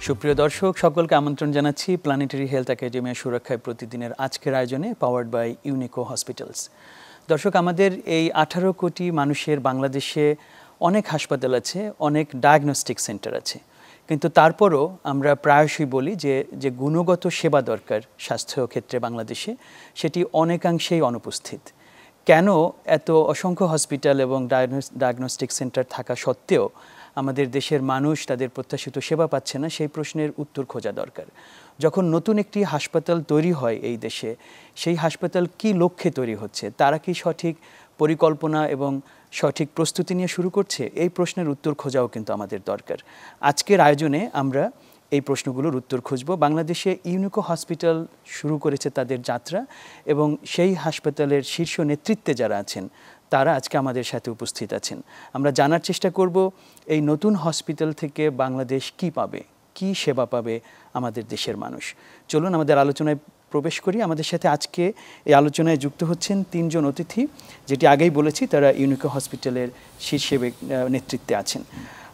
সুপ্রিয় দর্শক সকলকে আমন্ত্রণ জানাচ্ছি প্ল্যানেটারি হেলথ একাডেমি সুরক্ষায় প্রতিদিনের আজকের আয়োজনে পাওয়ার্ড বাই ইউনিকো হসপিটালস। দর্শক, আমাদের এই 18 কোটি মানুষের বাংলাদেশে অনেক হাসপাতাল আছে, অনেক ডায়াগনস্টিক সেন্টার আছে, কিন্তু তারপরও আমরা প্রায়শই বলি যে গুণগত সেবা দরকার স্বাস্থ্য ক্ষেত্রে বাংলাদেশে, সেটি অনেকাংশেই অনুপস্থিত। কেন এত অসংখ্য হসপিটাল এবং ডায়াগনস্টিক সেন্টার থাকা সত্ত্বেও আমাদের দেশের মানুষ তাদের প্রত্যাশিত সেবা পাচ্ছে না, সেই প্রশ্নের উত্তর খোঁজা দরকার। যখন নতুন একটি হাসপাতাল তৈরি হয় এই দেশে, সেই হাসপাতাল কি লক্ষ্যে তৈরি হচ্ছে, তারা কি সঠিক পরিকল্পনা এবং সঠিক প্রস্তুতি নিয়ে শুরু করছে, এই প্রশ্নের উত্তর খোঁজাও কিন্তু আমাদের দরকার। আজকের আয়োজনে আমরা এই প্রশ্নগুলোর উত্তর খুঁজব। বাংলাদেশে ইউনিকো হসপিটাল শুরু করেছে তাদের যাত্রা, এবং সেই হাসপাতালের শীর্ষ নেতৃত্বে যারা আছেন তারা আজকে আমাদের সাথে উপস্থিত আছেন। আমরা জানার চেষ্টা করব এই নতুন হসপিটাল থেকে বাংলাদেশ কি পাবে, কি সেবা পাবে আমাদের দেশের মানুষ। চলুন আমাদের আলোচনায় প্রবেশ করি। আমাদের সাথে আজকে এই আলোচনায় যুক্ত হচ্ছেন তিনজন অতিথি, যেটি আগেই বলেছি তারা ইউনিকো হসপিটালের শীর্ষে নেতৃত্বে আছেন।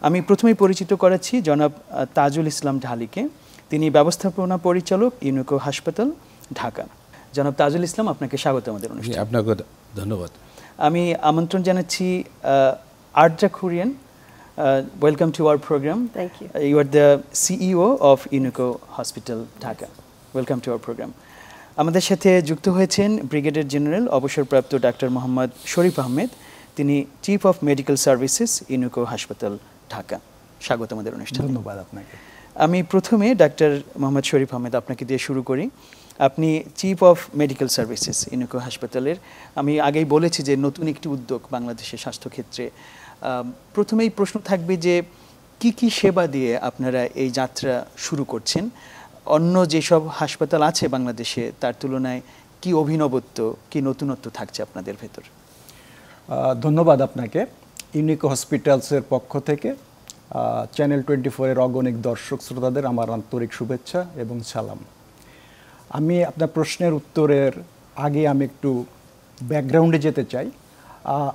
আমি প্রথমেই পরিচিত করাচ্ছি জনাব তাজুল ইসলাম ঢালিকে। তিনি ব্যবস্থাপনা পরিচালক, ইউনিকো হাসপাতাল, ঢাকা। জনাব তাজুল ইসলাম, আপনাকে স্বাগত আমাদের অনুষ্ঠানে। আপনাকে ধন্যবাদ। আমি আমন্ত্রণ জানাচ্ছি Arja Kurian. Welcome to our programme. Thank you. You are the CEO of Unico Hospital, Dhaka. Welcome to our program. আমাদের সাথে যুক্ত হয়েছেন ব্রিগেডিয়ার জেনারেল অবসরপ্রাপ্ত ডাক্তার মোহাম্মদ শরীফ আহমেদ। তিনি chief of medical services, Unico হাসপাতাল, ঢাকা। স্বাগত আমাদের অনুষ্ঠানে। ধন্যবাদ আপনাকে। আমি প্রথমে ডাক্তার মোহাম্মদ শরীফ আহমেদ আপনাকে দিয়ে শুরু করি। আপনি chief of medical services, Unico হাসপাতালের। আমি আগেই বলেছি যে নতুন একটি উদ্যোগ বাংলাদেশের স্বাস্থ্যক্ষেত্রে। প্রথমেই প্রশ্ন থাকবে যে কি কি সেবা দিয়ে আপনারা এই যাত্রা শুরু করছেন, অন্য যেসব হাসপাতাল আছে বাংলাদেশে তার তুলনায় কি অভিনবত্ব, কি নতুনত্ব থাকছে আপনাদের ভেতর? ধন্যবাদ আপনাকে। ইউনিকো হসপিটালসের পক্ষ থেকে চ্যানেল 24-এর অগণিক দর্শক শ্রোতাদের আমার আন্তরিক শুভেচ্ছা এবং সালাম। আমি আপনার প্রশ্নের উত্তরের আগে আমি একটু ব্যাকগ্রাউন্ডে যেতে চাই।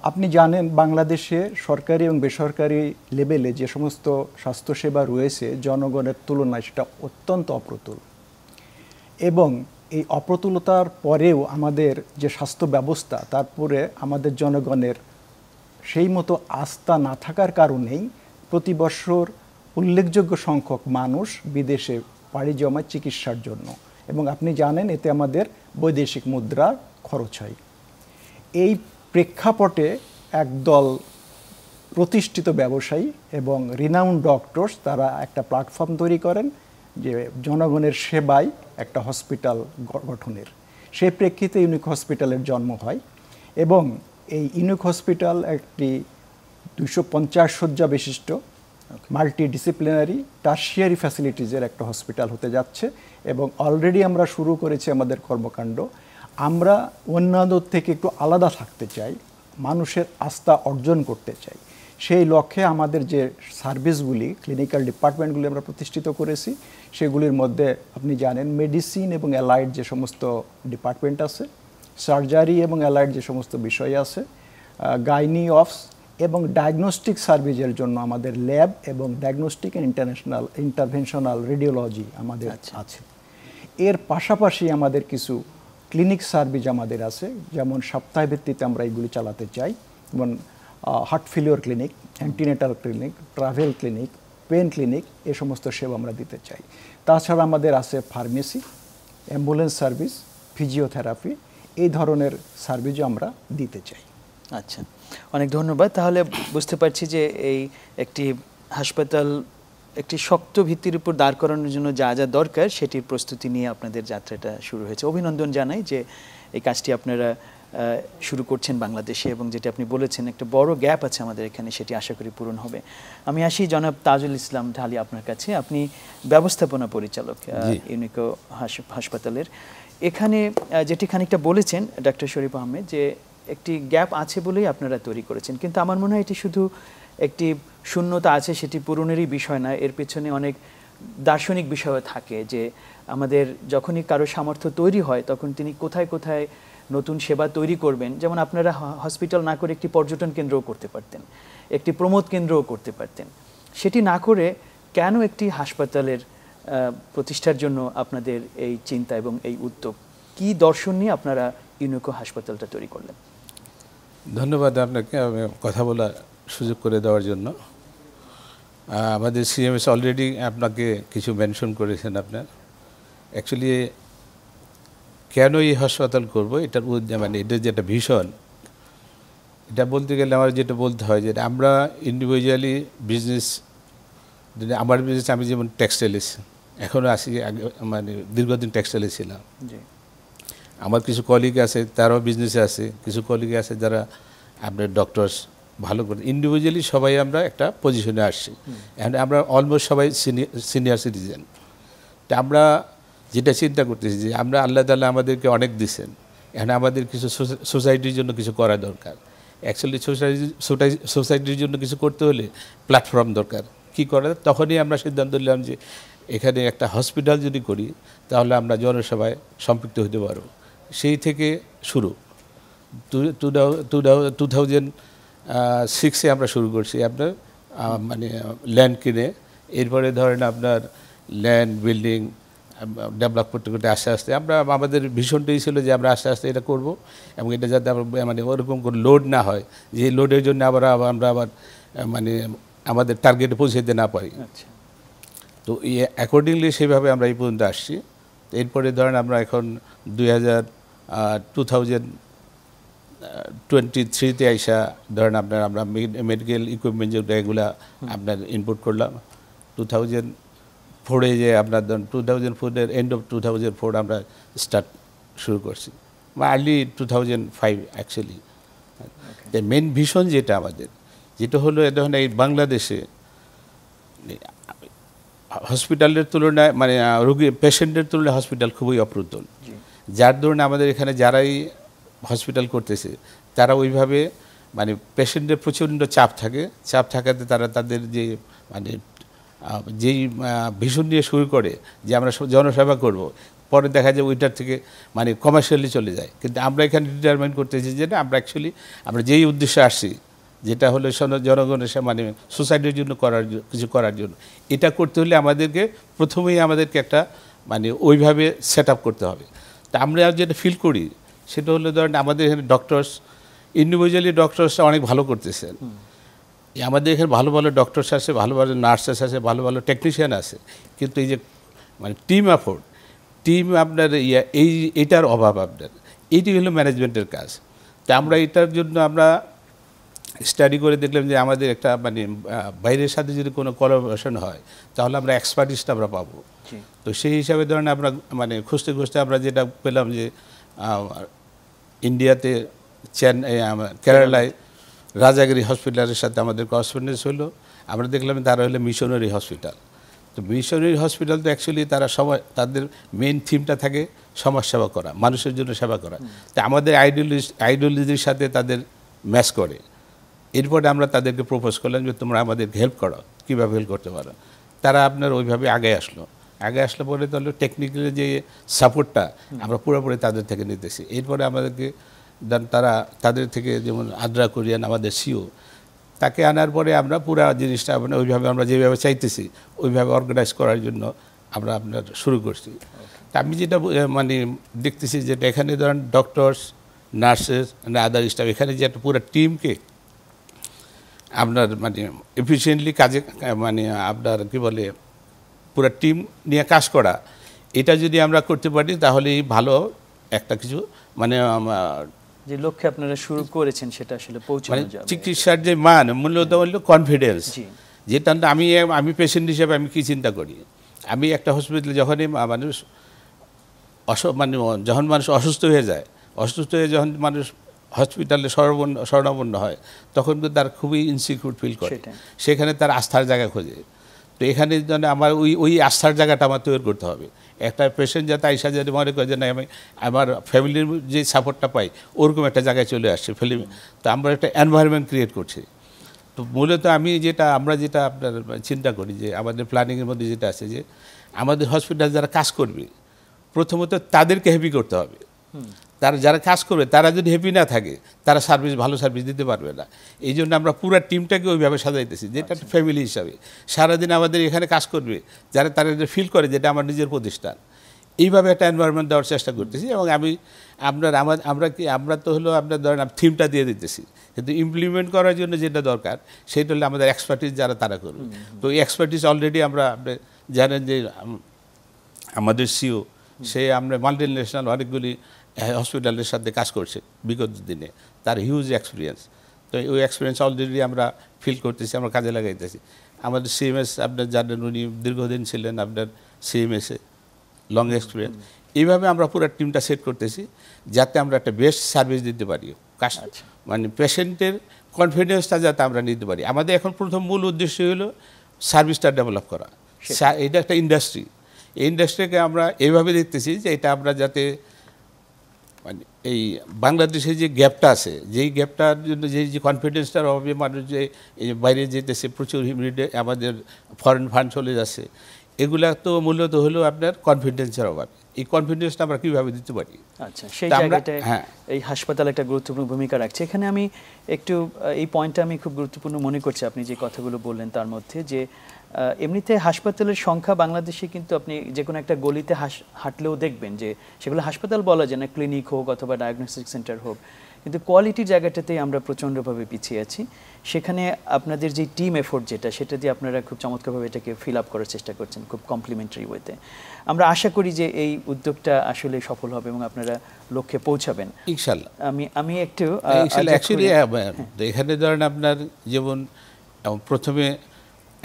আপনি জানেন বাংলাদেশে সরকারি এবং বেসরকারি লেভেলে যে সমস্ত স্বাস্থ্যসেবা রয়েছে জনগণের তুলনায় সেটা অত্যন্ত অপ্রতুল, এবং এই অপ্রতুলতার পরেও আমাদের যে স্বাস্থ্য ব্যবস্থা তারপরে আমাদের জনগণের সেই মতো আস্থা না থাকার কারণেই প্রতি বছর উল্লেখযোগ্য সংখ্যক মানুষ বিদেশে পাড়ি জমায় চিকিৎসার জন্য, এবং আপনি জানেন এতে আমাদের বৈদেশিক মুদ্রার খরচ হয়। এই প্রেক্ষাপটে একদল প্রতিষ্ঠিত ব্যবসায়ী এবং রিনাউন্ড ডক্টরস তারা একটা প্ল্যাটফর্ম তৈরি করেন যে জনগণের সেবায় একটা হসপিটাল গঠনের। সেই প্রেক্ষিতে ইউনিক হসপিটালের জন্ম হয়, এবং এই ইউনিক হসপিটাল একটি 250 শয্যা বিশিষ্ট মাল্টিডিসিপ্লিনারি টারশিয়ারি ফ্যাসিলিটিজের একটা হসপিটাল হতে যাচ্ছে, এবং অলরেডি আমরা শুরু করেছি আমাদের কর্মকাণ্ড। আমরা অন্যান্য থেকে একটু আলাদা থাকতে চাই, মানুষের আস্থা অর্জন করতে চাই। সেই লক্ষ্যে আমাদের যে সার্ভিসগুলি, ক্লিনিক্যাল ডিপার্টমেন্টগুলি আমরা প্রতিষ্ঠিত করেছি, সেগুলির মধ্যে আপনি জানেন মেডিসিন এবং অ্যালাইড যে সমস্ত ডিপার্টমেন্ট আছে, সার্জারি এবং অ্যালাইড যে সমস্ত বিষয় আছে, গাইনি অফস এবং ডায়াগনস্টিক সার্ভিসের জন্য আমাদের ল্যাব এবং ডায়াগনস্টিক অ্যান্ড ইন্টারভেনশনাল রেডিওলজি আমাদের আছে। এর পাশাপাশি আমাদের কিছু ক্লিনিক সার্ভিস আমাদের আছে, যেমন সপ্তাহে ভিত্তিতে আমরা এইগুলি চালাতে চাই, যেমন heart failure clinic, antenatal clinic, travel clinic, pain clinic, এ সমস্ত সেবা আমরা দিতে চাই। তাছাড়া আমাদের আছে ফার্মেসি, অ্যাম্বুলেন্স সার্ভিস, ফিজিওথেরাপি, এই ধরনের সার্ভিসও আমরা দিতে চাই। আচ্ছা, অনেক ধন্যবাদ। তাহলে বুঝতে পারছি যে এই একটি হাসপাতাল একটি শক্ত ভিত্তির উপর দাঁড় করানোর জন্য যা যা দরকার সেটির প্রস্তুতি নিয়ে আপনাদের যাত্রাটা শুরু হয়েছে। অভিনন্দন জানাই যে এই কাজটি আপনারা শুরু করছেন বাংলাদেশে, এবং যেটা আপনি বলেছেন একটা বড় গ্যাপ আছে আমাদের এখানে, সেটি আশা করি পূরণ হবে। আমি আসি জনাব তাজুল ইসলাম ঢালি আপনার কাছে। আপনি ব্যবস্থাপনা পরিচালক ইউনিকো হাসপাতালের। এখানে যেটি খানিকটা বলেছেন ডাক্তার শরীফ আহমেদ যে একটি গ্যাপ আছে বলেই আপনারা তৈরি করেছেন, কিন্তু আমার মনে হয় এটি শুধু একটি শূন্যতা আছে সেটি পূরণেরই বিষয় না, এর পেছনে অনেক দার্শনিক বিষয় থাকে। যে আমাদের যখনই কারো সামর্থ্য তৈরি হয় তখন তিনি কোথায় কোথায় নতুন সেবা তৈরি করবেন। যেমন আপনারা হসপিটাল না করে একটি পর্যটন কেন্দ্রও করতে পারতেন, একটি প্রমোদ কেন্দ্রও করতে পারতেন। সেটি না করে কেন একটি হাসপাতালের প্রতিষ্ঠার জন্য আপনাদের এই চিন্তা এবং এই উদ্যোগ, কি দর্শন নিয়ে আপনারা ইউনিকো হাসপাতালটা তৈরি করলেন? ধন্যবাদ আপনাকে কথা বলার সুযোগ করে দেওয়ার জন্য। আমাদের সিএমএস অলরেডি আপনাকে কিছু মেনশন করেছেন আপনার। অ্যাকচুয়ালি কেন এই হাসপাতাল করব, এটার মানে এটার যেটা ভীষণ, এটা বলতে গেলে আমার যেটা বলতে হয় যে আমরা ইন্ডিভিজুয়ালি বিজনেস, আমার বিজনেস, আমি যেমন টেক্সটাইলিস এখনও আসি, মানে দীর্ঘদিন টেক্সটাইলে ছিলাম। আমার কিছু কলিগ আছে তারাও বিজনেসে আছে, কিছু কলিগ আছে যারা আপনার ডক্টরস ভালো করে, ইন্ডিভিজুয়ালি সবাই আমরা একটা পজিশনে আসছি। এখন আমরা অলমোস্ট সবাই সিনিয়র সিটিজেন। তা আমরা যেটা চিন্তা করতেছি যে আমরা আল্লাহ তাআলা আমাদেরকে অনেক দিচ্ছেন, এখন আমাদের কিছু সোসাইটির জন্য কিছু করা দরকার। অ্যাকচুয়ালি সোসাইটির জন্য কিছু করতে হলে প্ল্যাটফর্ম দরকার। কি করা, তখনই আমরা সিদ্ধান্ত নিলাম যে এখানে একটা হসপিটাল যদি করি তাহলে আমরা জনসেবায় সম্পৃক্ত হতে পারবো। সেই থেকে শুরু 2006-এ আমরা শুরু করছি আপনার মানে ল্যান্ড কিনে, এরপরে ধরেন আপনার ল্যান্ড বিল্ডিং ডেভেলপ করতে করতে আস্তে আস্তে আমরা, আমাদের ভীষণটাই ছিল যে আমরা আস্তে আস্তে এটা করব এবং এটা যাতে আমরা মানে ওরকম কোনো লোড না হয় যে লোডের জন্য আমরা আবার মানে আমাদের টার্গেটে পৌঁছাতে না পারি। তো অ্যাকর্ডিংলি সেভাবে আমরা এই পর্যন্ত আসছি। এরপরে ধরেন আমরা এখন 2023-তে আইসা ধরেন আপনার আমরা মেডিকেল ইকুইপমেন্ট যেগুলো এগুলো আপনার ইনপুট করলাম। 2004-এ যে আপনার ধরেন 2004-এর এন্ড অফ 2004 আমরা স্টার্ট শুরু করছি, বা আর্লি 2005 অ্যাকচুয়ালি। মেন ভিশন যেটা আমাদের, যেটা হলো ধরেন এই বাংলাদেশে হসপিটালের তুলনায় মানে রোগী পেশেন্টের তুলনায় হসপিটাল খুবই অপ্রতুল, যার ধরুন আমাদের এখানে যারাই হসপিটাল করতেছে তারা ওইভাবে মানে পেশেন্টের প্রচণ্ড চাপ থাকাতে তারা তাদের যে মানে যেই ভীষণ নিয়ে শুরু করে যে আমরা জনসেবা করব, পরে দেখা যায় ওইটার থেকে মানে কমার্শিয়ালি চলে যায়। কিন্তু আমরা এখানে ডিটারমাইন করতেছি যে আমরা অ্যাকচুয়ালি আমরা যেই উদ্দেশ্যে আসছি, যেটা হলো জনগণের মানে সোসাইটির জন্য কিছু করার জন্য, এটা করতে হলে আমাদেরকে প্রথমেই আমাদেরকে একটা মানে ওইভাবে সেট আপ করতে হবে। তা আমরা যেটা ফিল করি সেটা হলো ধরেন আমাদের এখানে ডক্টরস, ইন্ডিভিজুয়ালি ডক্টরসরা অনেক ভালো করতেছেন। আমাদের এখানে ভালো ভালো ডক্টরস আছে, ভালো ভালো নার্সেস আছে, ভালো ভালো টেকনিশিয়ান আছে, কিন্তু এই যে মানে টিম এফোর্ট, টিম আপনার এইটার অভাব আপনার, এইটি হলো ম্যানেজমেন্টের কাজ। তা আমরা এটার জন্য আমরা স্টাডি করে দেখলাম যে আমাদের একটা মানে বাইরের সাথে যদি কোনো কোলাবোরেশন হয় তাহলে আমরা এক্সপার্টিসটা আমরা পাবো। তো সেই হিসাবে ধরেন আমরা মানে খুঁজতে খুঁজতে আমরা যেটা পেলাম যে ইন্ডিয়াতে কেরালায় রাজাগিরি হসপিটালের সাথে আমাদের করেসপন্ডেন্স হলো। আমরা দেখলাম তারা হলো মিশনারি হসপিটাল। তো মিশনারি হসপিটাল তো অ্যাকচুয়ালি তারা তাদের মেইন থিমটা থাকে সমাজসেবা করা, মানুষের জন্য সেবা করা। তো আমাদের আইডিওলজির সাথে তাদের ম্যাচ করে। এরপরে আমরা তাদেরকে প্রপোজ করলাম যে তোমরা আমাদেরকে হেল্প করো, কীভাবে হেল্প করতে পারো। তারা আপনার ওইভাবে আগে আসলো পরে তাহলে টেকনিক্যালি যে সাপোর্টটা আমরা পুরোপুরি তাদের থেকে নিতেছি। এরপরে আমাদেরকে তাদের থেকে যেমন আদ্রা কোরিয়ান আমাদের সিও, তাকে আনার পরে আমরা পুরো জিনিসটা মানে ওইভাবে আমরা যেভাবে চাইতেছি ওইভাবে অর্গানাইজ করার জন্য আমরা আপনার শুরু করছি। তা আমি যেটা মানে দেখতেছি যেটা এখানে ধরেন ডক্টরস, নার্সেস, আদার স্টাফ, এখানে যে একটা পুরো টিমকে আপনার মানে এফিসিয়েন্টলি কাজে মানে আপনার কী বলে পুরো টিম নিয়ে কাজ করা, এটা যদি আমরা করতে পারি তাহলে ভালো একটা কিছু মানে যে লক্ষ্যে আপনারা শুরু করেছেন সেটা আসলে পৌঁছানো যাবে। চিকিৎসার যে মান মূলত হলো কনফিডেন্স, যেটা আমি পেশেন্ট হিসেবে আমি কি চিন্তা করি, আমি একটা হসপিটালে যখনই মানুষ যখন মানুষ অসুস্থ হয়ে যায়, যখন মানুষ হসপিটালে শরণাপন্ন হয় তখন কিন্তু তার খুবই ইনসিকিউর ফিল করে, সেখানে তার আস্থার জায়গা খোঁজে। তো এখানে যেন আমার ওই আস্থার জায়গাটা আমার তৈরি করতে হবে। একটা পেশেন্ট যাতে আইসা যদি মনে করে যে না আমি আমার ফ্যামিলির যে সাপোর্টটা পাই ওরকম একটা জায়গায় চলে আসছে ফিল্ম, তো আমরা একটা এনভায়রনমেন্ট ক্রিয়েট করছি। তো মূলত আমরা যেটা আপনার চিন্তা করি যে আমাদের প্ল্যানিংয়ের মধ্যে যেটা আছে যে আমাদের হসপিটাল যারা কাজ করবে প্রথমত তাদেরকে হ্যাপি করতে হবে। তারা যারা কাজ করবে তারা যদি হ্যাপি না থাকে তারা ভালো সার্ভিস দিতে পারবে না। এই জন্য আমরা পুরো টিমটাকে ওইভাবে সাজাইতেছি, যেটা একটা ফ্যামিলি হিসাবে সারাদিন আমাদের এখানে কাজ করবে, যারা তারা ফিল করে যেটা আমার নিজের প্রতিষ্ঠান। এইভাবে একটা এনভায়রনমেন্ট দেওয়ার চেষ্টা করতেছি। এবং আমরা তো হলো আপনার ধরেন থিমটা দিয়ে দিতেছি, কিন্তু ইমপ্লিমেন্ট করার জন্য যেটা দরকার সেটা হলো আমাদের এক্সপার্টিস যারা তারা করবে। তো এই এক্সপার্টিস অলরেডি আমরা আপনি জানেন যে আমাদের সিও সে আমরা মাল্টিন্যাশনাল অনেকগুলি হসপিটালের সাথে কাজ করছে বিগত দিনে, তার হিউজ এক্সপিরিয়েন্স। তো ওই এক্সপিরিয়েন্স অলরেডি আমরা ফিল করতেছি, আমরা কাজে লাগাইতেছি। আমাদের সিএমএস আপনার জানেন, উনি দীর্ঘদিন ছিলেন আপনার সিএমএসে, লং এক্সপিরিয়েন্স। এইভাবে আমরা পুরো টিমটা সেট করতেছি যাতে আমরা একটা বেস্ট সার্ভিস দিতে পারি, মানে পেশেন্টের কনফিডেন্সটা যাতে আমরা নিতে পারি। আমাদের এখন প্রথম মূল উদ্দেশ্য হলো সার্ভিসটা ডেভেলপ করা। এটা একটা ইন্ডাস্ট্রি, এই ইন্ডাস্ট্রিকে আমরা এইভাবে দেখতেছি যে এটা আমরা যাতে মানে এই বাংলাদেশে যে গ্যাপটা আছে, যেই গ্যাপটার জন্য যে কনফিডেন্সটার অভাবে মানুষ যে বাইরে যেতেছে, প্রচুর হিউমিডিটি আমাদের ফরেন ফান্ড চলে যাচ্ছে, এগুলা তো মূলত হলো আপনার কনফিডেন্সের অভাব। এই কনফিডেন্সটা আমরা কীভাবে দিতে পারি? আচ্ছা, সেই জায়গাটায় এই হাসপাতাল একটা গুরুত্বপূর্ণ ভূমিকা রাখছে। এখানে আমি একটু এই পয়েন্টটা আমি খুব গুরুত্বপূর্ণ মনে করছি, আপনি যে কথাগুলো বললেন তার মধ্যে, যে এমনিতে হাসপাতালের সংখ্যা বাংলাদেশে কিন্তু আপনি যে কোনো একটা গলিতে হাঁটলেও দেখবেন যে সেগুলো হাসপাতাল বলা যায় না, ক্লিনিক হোক অথবা ডায়াগনস্টিক সেন্টার হোক, কিন্তু কোয়ালিটির জায়গাটাতেই আমরা প্রচণ্ডভাবে পিছিয়ে আছি। সেখানে আপনাদের যে টিম এফোর্ট সেটা দিয়ে আপনারা খুব চমৎকারভাবে এটাকে ফিল আপ করার চেষ্টা করছেন খুব কমপ্লিমেন্টারি ওয়েতে। আমরা আশা করি যে এই উদ্যোগটা আসলে সফল হবে এবং আপনারা লক্ষ্যে পৌঁছাবেন ইনশাল্লাহ। আমি একটু এখানে ধরেন আপনার যেমন প্রথমে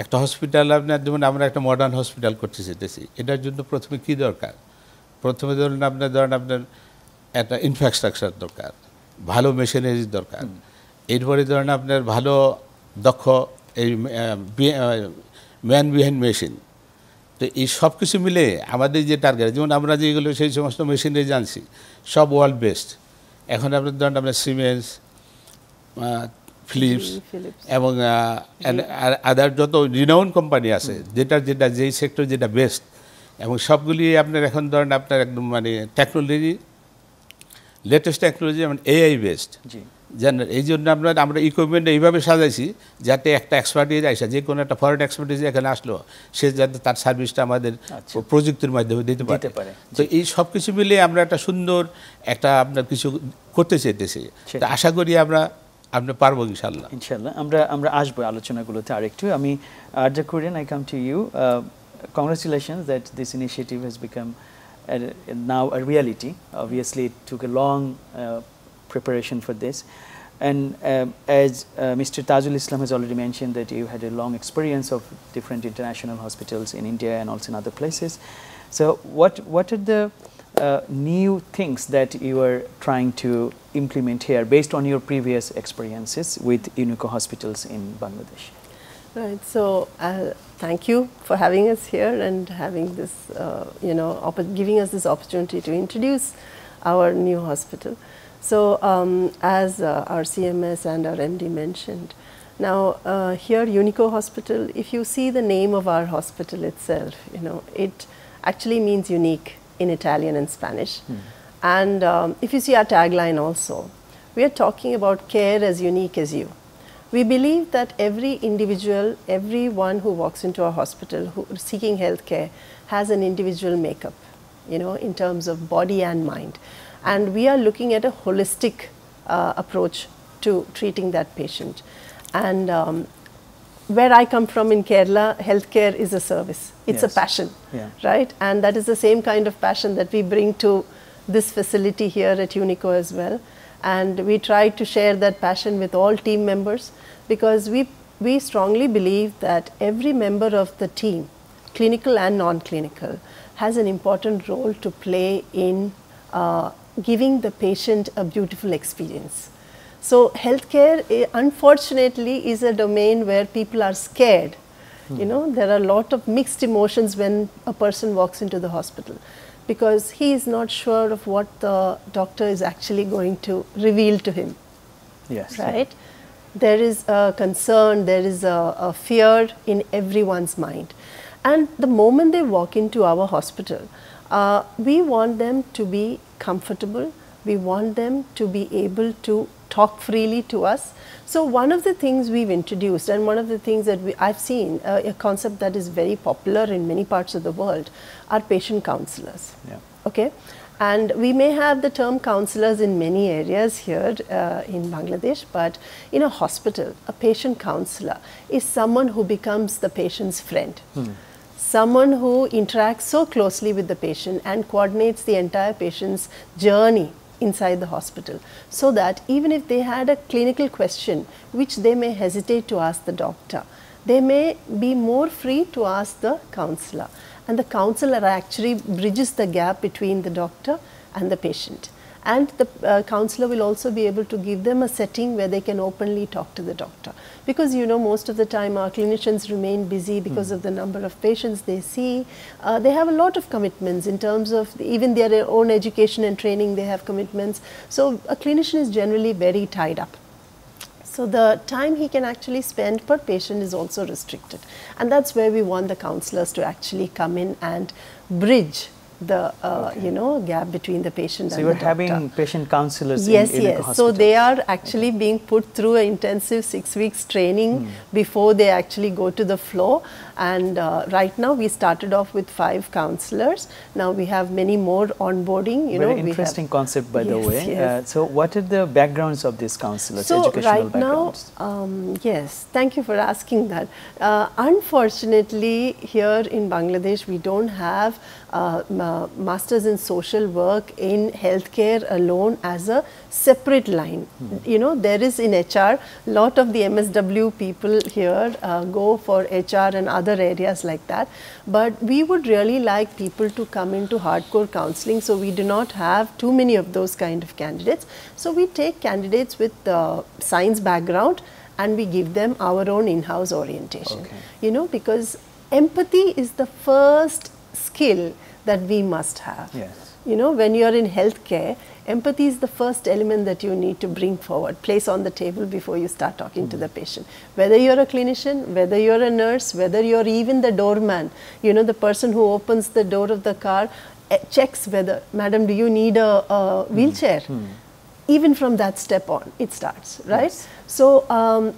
একটা হসপিটাল, আপনার যেমন আমরা একটা মডার্ন হসপিটাল করতে চেয়েছি, এটার জন্য প্রথমে কি দরকার? প্রথমে ধরেন আপনার একটা ইনফ্রাস্ট্রাকচার দরকার, ভালো মেশিনারি দরকার, এরপরে ধরেন আপনার ভালো দক্ষ এই ম্যান বিহাইন্ড মেশিন। তো এই সব কিছু মিলে আমাদের যে টার্গেট, যেমন আমরা যেগুলো সেই সমস্ত মেশিনারি জানছি সব ওয়ার্ল্ড বেস্ট। এখন আপনার ধরেন আপনার সিমেন্স, ফিলিপস এবং আদার যত রিনাউন্ড কোম্পানি আছে, যেই সেক্টর যেটা বেস্ট, এবং সবগুলি আপনার এখন ধরেন আপনার একদম মানে টেকনোলজি, লেটেস্ট টেকনোলজি, যেমন এআই বেস্ট জানেন। এই জন্য আমরা ইকুইপমেন্ট এইভাবে সাজাইছি যাতে একটা এক্সপার্টিস আসে, যে কোনো একটা ফরেন এক্সপার্টিস এখানে আসলো, সে যাতে তার সার্ভিসটা আমাদের প্রযুক্তির মাধ্যমে দিতে পারে। তো এই সব কিছু মিলে আমরা একটা সুন্দর একটা আপনার কিছু করতে চাইতেছি। তো আশা করি আমরা পারবো ইনশাল্লাহ। আমরা আসবো আলোচনাগুলোতে আরেকটু। আমি Arja Kurian, I come to you. Congratulations that this initiative has become now a reality. Obviously it took a long preparation for this, and as Mr. Tajul Islam has already mentioned that you had a long experience of different international hospitals in India and also in other places. So what are the new things that you are trying to implement here based on your previous experiences with Unico hospitals in Bangladesh? Right. So thank you for having us here and having this, giving us this opportunity to introduce our new hospital. So as our CMS and our MD mentioned, now here Unico Hospital, if you see the name of our hospital itself, it actually means unique in Italian and Spanish. And if you see our tagline also, we are talking about care as unique as you. We believe that every individual, everyone who walks into our hospital who is seeking health care has an individual makeup, in terms of body and mind. And we are looking at a holistic approach to treating that patient. And where I come from in Kerala, healthcare is a service. It's a passion, right? And that is the same kind of passion that we bring to this facility here at Unico as well. And we try to share that passion with all team members, because we strongly believe that every member of the team, clinical and non-clinical, has an important role to play in giving the patient a beautiful experience. So healthcare, unfortunately, is a domain where people are scared. There are a lot of mixed emotions when a person walks into the hospital, because he is not sure of what the doctor is actually going to reveal to him. Yes. Right? There is a concern, there is a fear in everyone's mind. And the moment they walk into our hospital, we want them to be comfortable, We want them to be able to talk freely to us. So one of the things we've introduced, and one of the things that I've seen, a concept that is very popular in many parts of the world, are patient counselors. Yeah. Okay, and we may have the term counselors in many areas here in Bangladesh, but in a hospital, a patient counselor is someone who becomes the patient's friend. Someone who interacts so closely with the patient and coordinates the entire patient's journey inside the hospital, so that even if they had a clinical question which they may hesitate to ask the doctor, they may be more free to ask the counselor, and the counselor actually bridges the gap between the doctor and the patient. And the counselor will also be able to give them a setting where they can openly talk to the doctor, because you know, most of the time our clinicians remain busy because of the number of patients they see. They have a lot of commitments in terms of even their own education and training. They have commitments, so a clinician is generally very tied up. So the time he can actually spend per patient is also restricted, and that's where we want the counselors to actually come in and bridge the you know, gap between the patient and the doctor. So you're having patient counselors yes, in yes. hospitals. So they are actually being put through an intensive 6 weeks training before they actually go to the floor. And right now we started off with 5 counselors. Now we have many more onboarding. You Very know, interesting concept, by the Yes, way. yes. So what are the backgrounds of these counselors, So educational right now, backgrounds? yes, thank you for asking that. Unfortunately, here in Bangladesh, we don't have masters in social work in healthcare alone as a separate line. You know, there is in HR, lot of the MSW people here go for HR and other areas like that, but we would really like people to come into hardcore counseling, so we do not have too many of those kind of candidates. So we take candidates with science background and we give them our own in-house orientation. Okay. You know, because empathy is the first skill that we must have. Yes. You know, when you are in healthcare, empathy is the first element that you need to bring forward, place on the table before you start talking to the patient. Whether you're a clinician, whether you're a nurse, whether you're even the doorman, you know, the person who opens the door of the car, checks whether, madam, do you need a wheelchair? Even from that step on, it starts, right? Yes. So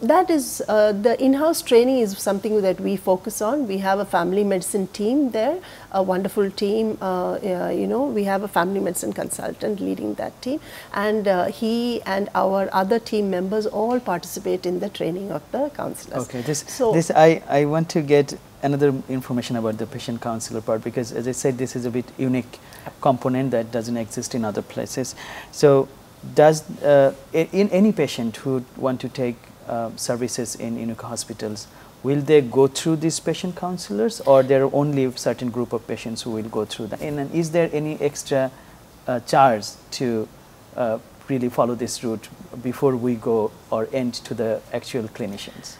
that is the in-house training is something that we focus on. We have a family medicine team there, a wonderful team. You know, we have a family medicine consultant leading that team, and he and our other team members all participate in the training of the counselors. Okay, I want to get another information about the patient counselor part, because as I said, this is a bit unique component that doesn't exist in other places. So does in any patient who want to take services in UNICO hospitals, will they go through these patient counselors, or there are only a certain group of patients who will go through that? And is there any extra charge to really follow this route before we go or end to the actual clinicians?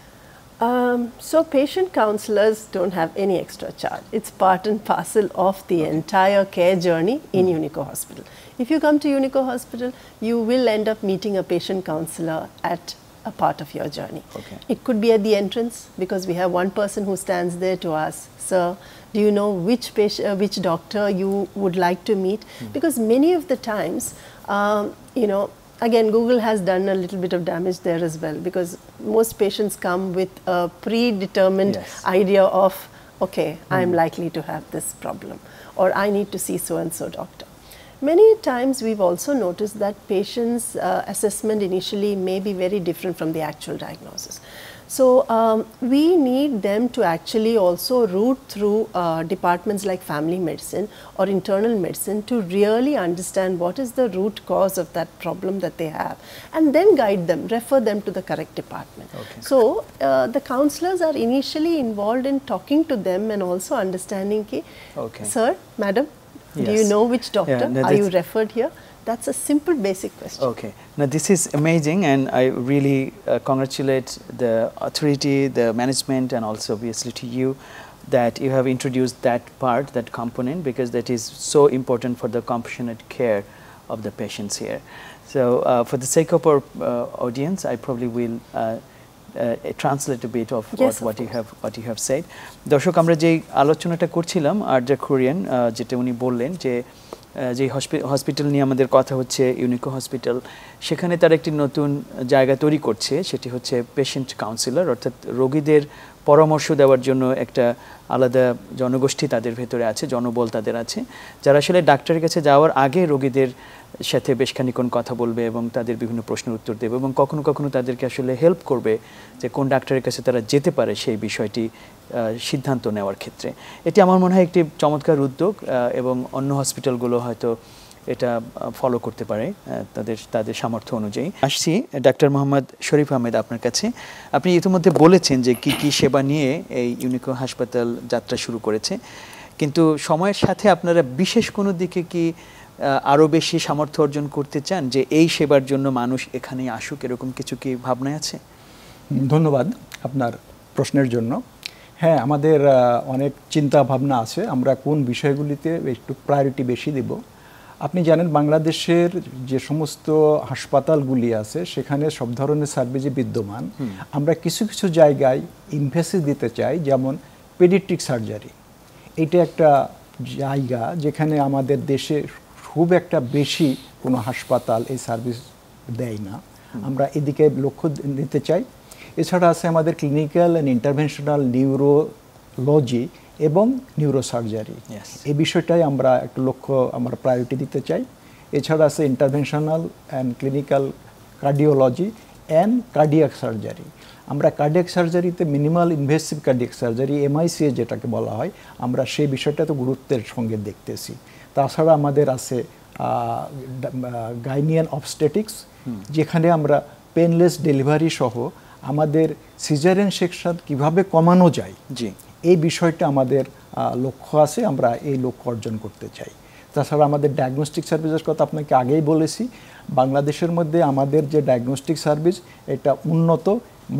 So patient counselors don't have any extra charge. It's part and parcel of the entire care journey in UNICO Hospital. If you come to UNICO Hospital, you will end up meeting a patient counselor at a part of your journey. Okay. It could be at the entrance, because we have one person who stands there to ask, sir, do you know which patient, which doctor you would like to meet? Because many of the times, you know, again, Google has done a little bit of damage there as well, because most patients come with a predetermined idea of, okay, I'm likely to have this problem, or I need to see so-and-so doctor. Many times we've also noticed that patients' assessment initially may be very different from the actual diagnosis. So we need them to actually also route through departments like family medicine or internal medicine to really understand what is the root cause of that problem that they have, and then guide them, refer them to the correct department. Okay. So the counselors are initially involved in talking to them and also understanding, Okay. sir, madam, do you Yes. know which doctor? Yeah, no, Are you that's- referred here? That's a simple basic question. Okay. Now this is amazing, and I really congratulate the authority, the management, and also obviously to you that you have introduced that part, that component, because that is so important for the compassionate care of the patients here. So for the sake of our audience, I probably will translate a bit of what you have said. দর্শক, আমরা যে আলোচনাটা করছিলাম Arza Korean যেটা উনি বললেন যে যে হসপিটাল নিয়ে আমাদের কথা হচ্ছে ইউনিকো হসপিটাল, সেখানে তারা একটি নতুন জায়গা তৈরি করছে, সেটি হচ্ছে পেশেন্ট কাউন্সিলর, অর্থাৎ রোগীদের পরামর্শ দেওয়ার জন্য একটা আলাদা জনগোষ্ঠী তাদের ভেতরে আছে, জনবল তাদের আছে, যারা আসলে ডাক্তারের কাছে যাওয়ার আগে রোগীদের সাথে বেশ খানিকক্ষণ কথা বলবে এবং তাদের বিভিন্ন প্রশ্নের উত্তর দেবে এবং কখনো কখনো তাদেরকে আসলে হেল্প করবে যে কোন ডাক্তারের কাছে তারা যেতে পারে সেই বিষয়টি সিদ্ধান্ত নেওয়ার ক্ষেত্রে। এটি আমার মনে হয় একটি চমৎকার উদ্যোগ এবং অন্য হসপিটালগুলো হয়তো এটা ফলো করতে পারে তাদের সামর্থ্য অনুযায়ী। আসছি ডাক্তার মোহাম্মদ শরীফ আহমেদ আপনার কাছে। আপনি ইতিমধ্যে বলেছেন যে কি কি সেবা নিয়ে এই ইউনিকো হাসপাতাল যাত্রা শুরু করেছে, কিন্তু সময়ের সাথে আপনারা বিশেষ কোনো দিকে কি আরও বেশি সামর্থ্য অর্জন করতে চান যে এই সেবার জন্য মানুষ এখানেই আসুক, এরকম কিছু কি ভাবনায় আছে? ধন্যবাদ আপনার প্রশ্নের জন্য। হ্যাঁ, আমাদের অনেক চিন্তা ভাবনা আছে, আমরা কোন বিষয়গুলিতে একটু প্রায়োরিটি বেশি দেব। আপনি জানেন বাংলাদেশের যে সমস্ত হাসপাতালগুলি আছে সেখানে সব ধরনের সার্ভিসই বিদ্যমান। আমরা কিছু কিছু জায়গায় ইনভেসিস দিতে চাই, যেমন পেডিয়াট্রিক সার্জারি। এইটা একটা জায়গা যেখানে আমাদের দেশে খুব একটা বেশি কোনো হাসপাতাল এই সার্ভিস দেয় না, আমরা এদিকে লক্ষ্য নিতে চাই। এছাড়া আছে আমাদের ক্লিনিক্যাল অ্যান্ড ইন্টারভেনশনাল নিউরোলজি এবং নিউরোসার্জারি, এই বিষয়টাই আমরা একটু আমরা প্রায়োরিটি দিতে চাই। এছাড়া আছে interventional and clinical cardiology and cardiac surgery. আমরা কার্ডিয়াক সার্জারিতে minimal invasive cardiac surgery MICA যেটাকে বলা হয়, আমরা সেই বিষয়টা তো গুরুত্বের সঙ্গে দেখতেছি। তাছাড়া আমাদের আছে গাইনিয়ান অবস্টেটিক্স, যেখানে আমরা পেনলেস ডেলিভারি সহ আমাদের সিজারিয়ান সেকশন কিভাবে কমানো যায় এই বিষয়টা আমাদের লক্ষ্য আছে, আমরা এই লক্ষ্য অর্জন করতে চাই। তাছাড়া আমাদের ডায়াগনস্টিক সার্ভিসের কথা আপনাকে আগেই বলেছি, বাংলাদেশের মধ্যে আমাদের যে ডায়াগনস্টিক সার্ভিস এটা উন্নত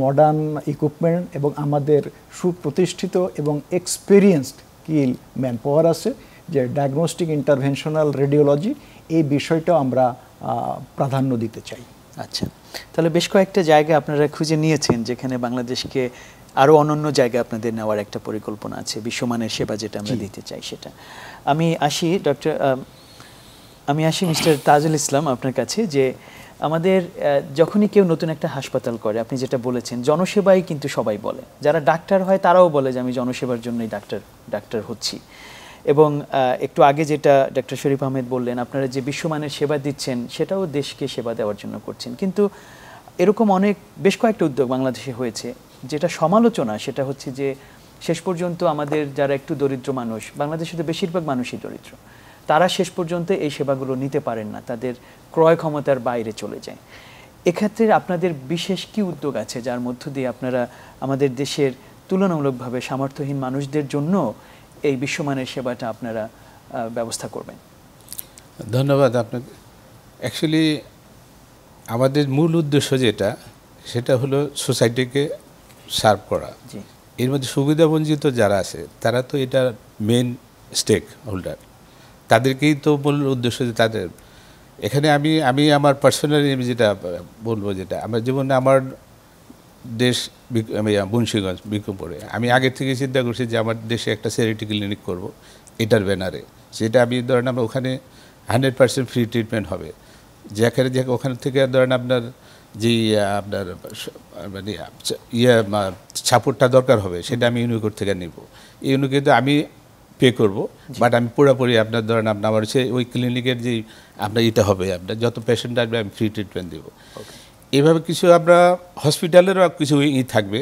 মডার্ন ইকুইপমেন্ট এবং আমাদের সুপ্রতিষ্ঠিত এবং এক্সপিরিয়েন্সড স্কিল ম্যান পাওয়ার আছে, যে ডায়াগনস্টিক ইন্টারভেনশনাল রেডিওলজি এই বিষয়টাও আমরা প্রাধান্য দিতে চাই। আচ্ছা, তাহলে বেশ কয়েকটা জায়গা আপনারা খুঁজে নিয়েছেন যেখানে বাংলাদেশকে আরও অনন্য জায়গা আপনাদের নেওয়ার একটা পরিকল্পনা আছে, বিশ্বমানের সেবা যেটা আমরা দিতে চাই সেটা। আমি আসি মিস্টার তাজুল ইসলাম আপনার কাছে, যে আমাদের যখনই কেউ নতুন একটা হাসপাতাল করে, আপনি যেটা বলেছেন জনসেবাই কিন্তু সবাই বলে, যারা ডাক্তার হয় তারাও বলে যে আমি জনসেবার জন্যই ডাক্তার হচ্ছি। এবং একটু আগে যেটা ডক্টর শরীফ আহমেদ বললেন, আপনারা যে বিশ্বমানের সেবা দিচ্ছেন সেটাও দেশকে সেবা দেওয়ার জন্য করছেন, কিন্তু এরকম বেশ কয়েকটা উদ্যোগ বাংলাদেশে হয়েছে যেটা সমালোচনা, সেটা হচ্ছে যে শেষ পর্যন্ত আমাদের যারা একটু দরিদ্র মানুষ, বাংলাদেশে তো বেশিরভাগ মানুষই দরিদ্র, তারা শেষ পর্যন্ত এই সেবাগুলো নিতে পারেন না, তাদের ক্রয় ক্ষমতার বাইরে চলে যায়। এক্ষেত্রে আপনাদের বিশেষ কি উদ্যোগ আছে যার মধ্য দিয়ে আপনারা আমাদের দেশের তুলনামূলকভাবে সামর্থ্যহীন মানুষদের জন্য এই বিশ্বমানের সেবাটা আপনারা ব্যবস্থা করবেন? ধন্যবাদ আপনাকে। অ্যাকচুয়ালি আমাদের মূল উদ্দেশ্য সেটা হলো সোসাইটিকে সার্ভ করা। এর মধ্যে সুবিধাবঞ্চিত যারা আছে তারা তো এটা মেন স্টেক হোল্ডার, তাদেরকেই তো মূল উদ্দেশ্য যে তাদের এখানে আমি আমার পার্সোনালি যেটা বলবো, যেটা আমার জীবনে আমার দেশ মুন্সিগঞ্জ বিক্রমপুরে, আমি আগে থেকে চিন্তা করছি যে আমার দেশে একটা চ্যারিটি ক্লিনিক করব এটার ব্যানারে, সেটা আমি ধরেন আমরা ওখানে 100% ফ্রি ট্রিটমেন্ট হবে, যেখানে ওখান থেকে ধরেন আপনার যেই আপনার মানে সাপোর্টটা দরকার হবে সেটা আমি ইউনিকোর থেকে নিব, ইউনিকে তো আমি পে করব, বাট আমি পুরোপুরি আপনার ধরেন আপনার আমার ওই ক্লিনিকের যেই আপনার এটা হবে, আপনার যত পেশেন্ট আসবে আমি ফ্রি ট্রিটমেন্ট দেবো। এইভাবে কিছু আমরা হসপিটালেরও কিছু থাকবে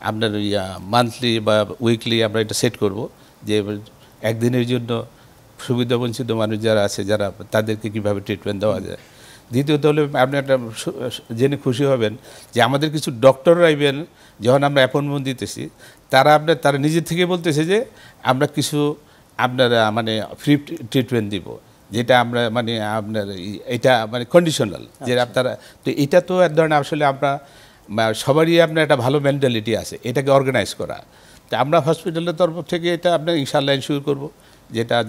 আপনার মান্থলি বা উইকলি আমরা এটা সেট করব যে একদিনের জন্য সুবিধাবঞ্চিত মানুষ যারা আছে যারা তাদেরকে কীভাবে ট্রিটমেন্ট দেওয়া যায়। দ্বিতীয়ত হলে আপনি একটা জেনে খুশি হবেন যে আমাদের কিছু ডক্টররা ইভেন যখন আমরা অ্যাপয়েন্টমেন্ট দিতেছি তারা নিজের থেকে বলতেছে যে আমরা কিছু আপনার মানে ফ্রি ট্রিটমেন্ট দিব, যেটা আমরা মানে আপনার এটা মানে কন্ডিশনাল, যে আপনারা তো এটা তো এক ধরনের আসলে আমরা সবারই আপনার একটা ভালো মেন্টালিটি আছে এটাকে অর্গানাইজ করা। তো আমরা হসপিটালের তরফ থেকে এটা আপনার ইনশাআল্লাহ ইনশিওর করবো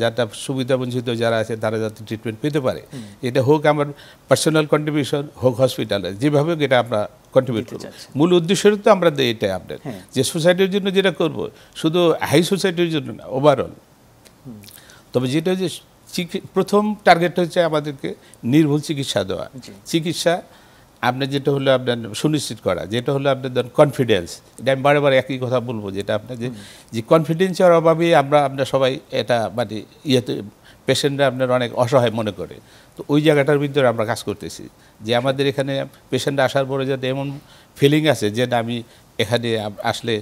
যাতে সুবিধাবঞ্চিত যারা আছে তারা যাতে ট্রিটমেন্ট পেতে পারে। এটা হোক আমার পার্সোনাল কন্ট্রিবিউশন, হোক হসপিটালে, যেভাবে এটা আমরা কন্ট্রিবিউট করবো। মূল উদ্দেশ্য তো আমরা এটা আপনার যে সোসাইটির জন্য যেটা করব, শুধু হাই সোসাইটির জন্য না, ওভারঅল। তবে যেটা যে প্রথম টার্গেট হচ্ছে আমাদেরকে নির্ভুল চিকিৎসা দেওয়া। চিকিৎসা আপনার যেটা হলো আপনার সুনিশ্চিত করা, যেটা হলো আপনার ধরুন কনফিডেন্স। এটা আমি বারে বারে একই কথা বলবো, যেটা আপনার যে কনফিডেন্সের অভাবে আমরা সবাই এটা মানে ইয়েতে পেশেন্টরা আপনার অনেক অসহায় মনে করে। তো ওই জায়গাটার ভিতরে আমরা কাজ করতেছি যে আমাদের এখানে পেশেন্ট আসার পরে যাতে এমন ফিলিং আছে যে আমি এখানে আসলে